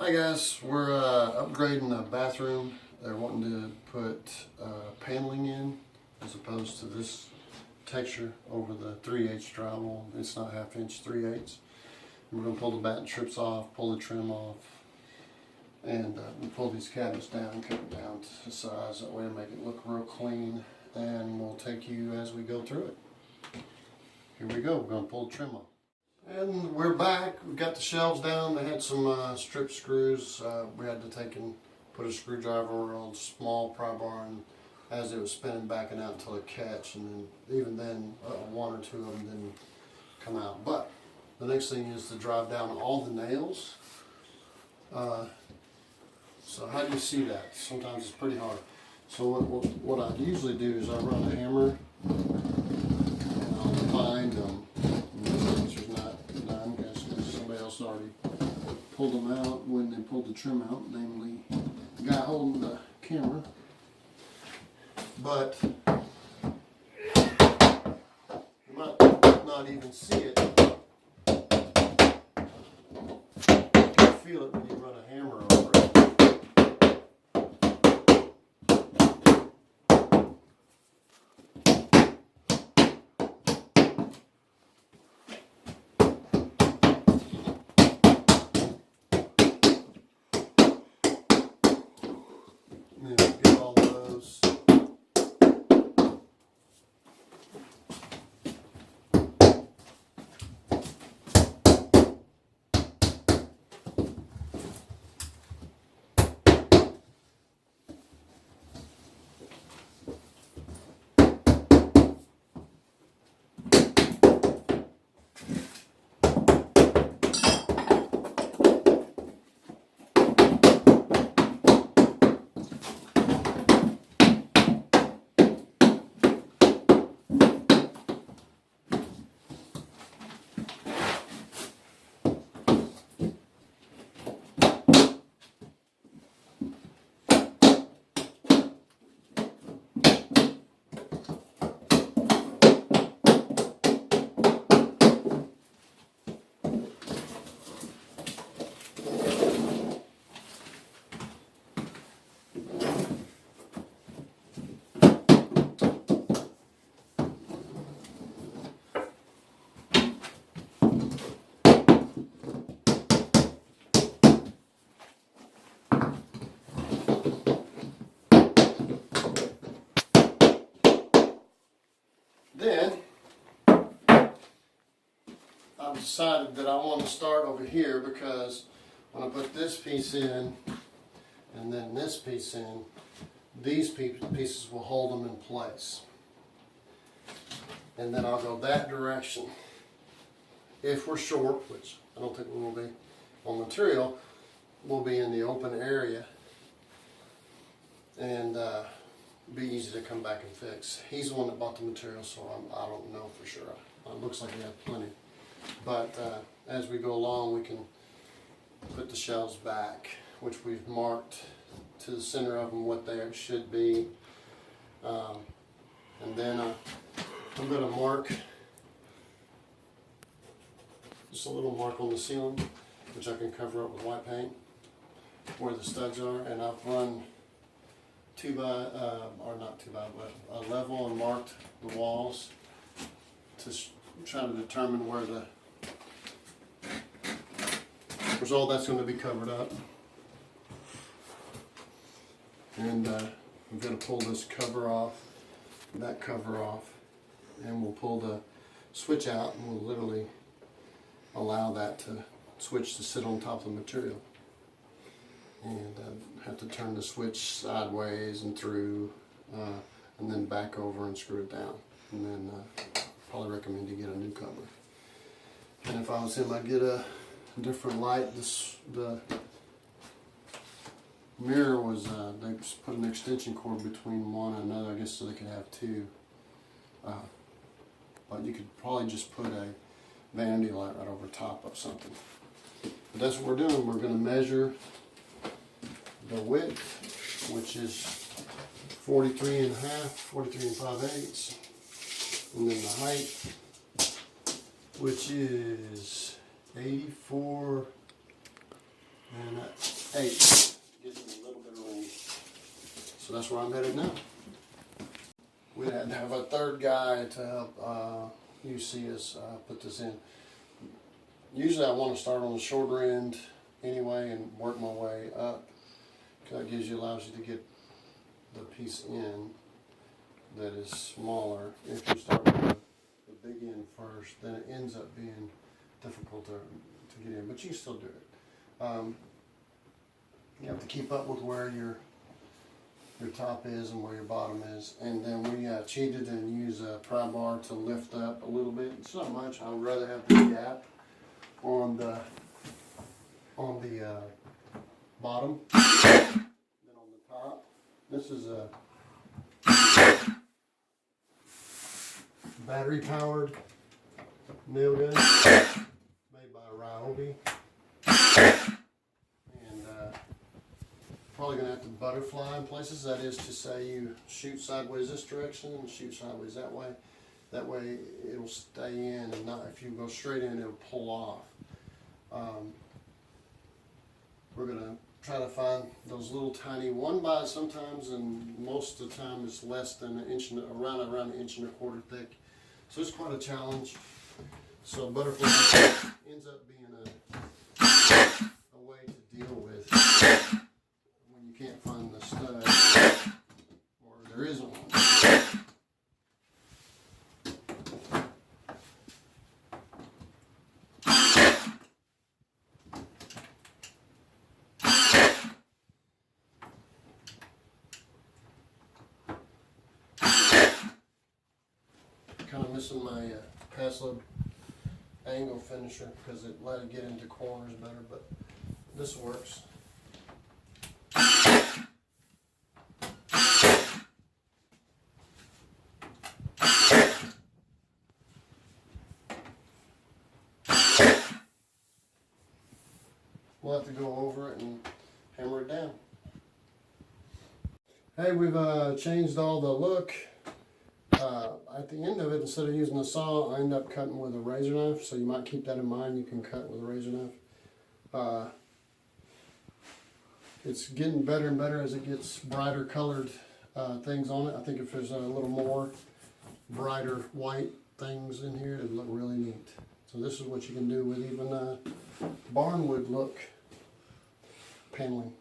Hi guys, we're upgrading the bathroom. They're wanting to put paneling in as opposed to this texture over the 3/8 drywall. It's not 1/2 inch, 3/8. We're going to pull the batten strips off, pull the trim off, and we pull these cabinets down and cut it down to size. That way it'll make it look real clean, and we'll take you as we go through it. Here we go, we're going to pull the trim off. And we're back. We've got the shelves down. They had some strip screws. We had to take and put a screwdriver on a small pry bar, and as it was spinning, backing out until it catch, and then even then one or two of them didn't come out. But the next thing is to drive down all the nails. So how do you see that? Sometimes it's pretty hard. So what I usually do is I run a hammer and I'll find them. Already pulled them out when they pulled the trim out, namely the guy holding the camera. But you might not even see it. You feel it when you run a hammer over it. Get all those. Then I've decided that I want to start over here because when I put this piece in and then this piece in, these pieces will hold them in place. And then I'll go that direction. If we're short, which I don't think we will be on material, we'll be in the open area and be easy to come back and fix. He's the one that bought the material, so I don't know for sure. It looks like he had plenty. But as we go along, we can put the shelves back, which we've marked to the center of them what they should be. And then I'm going to mark just a little mark on the ceiling, which I can cover up with white paint, where the studs are, and I've run but a level and marked the walls to try to determine where all that's going to be covered up. And I'm going to pull this cover off, that cover off, and we'll pull the switch out, and we'll literally allow that switch to sit on top of the material. And have to turn the switch sideways and through, and then back over and screw it down. And then probably recommend you get a new cover. And if I was him, I'd get a different light. The mirror was, they just put an extension cord between one and another, I guess, so they could have two. But you could probably just put a vanity light right over top of something. But that's what we're doing. We're going to measure the width, which is 43 and 5/8, and then the height, which is 84 and that's where I'm headed now. We had to have a third guy to help you see us put this in. Usually I want to start on the shorter end anyway and work my way up. That allows you to get the piece in that is smaller. If you start with the big end first, then it ends up being difficult to get in, but you can still do it. You have to keep up with where your top is and where your bottom is, and then we cheated and used a pry bar to lift up a little bit. It's not much. I would rather have the gap on the bottom than on the top. This is a battery powered nail gun made by Ryobi, and probably gonna have to butterfly in places. That is to say, you shoot sideways this direction and shoot sideways that way. That way it'll stay in, and not, if you go straight in, it'll pull off. We're gonna try to find those little tiny 1x sometimes, and most of the time it's less than an inch, around an inch and a quarter thick. So it's quite a challenge. So butterfly ends up being a way to deal with when you can't find the stud, or there isn't one. Kind of missing my pass load angle finisher because it let it get into corners better, but this works. We'll have to go over it and hammer it down. Hey, we've changed all the look. At the end of it, instead of using a saw, I end up cutting with a razor knife, so you might keep that in mind. You can cut with a razor knife. It's getting better and better as it gets brighter colored things on it. I think if there's a little more brighter white things in here, it'd look really neat. So this is what you can do with even barnwood look paneling.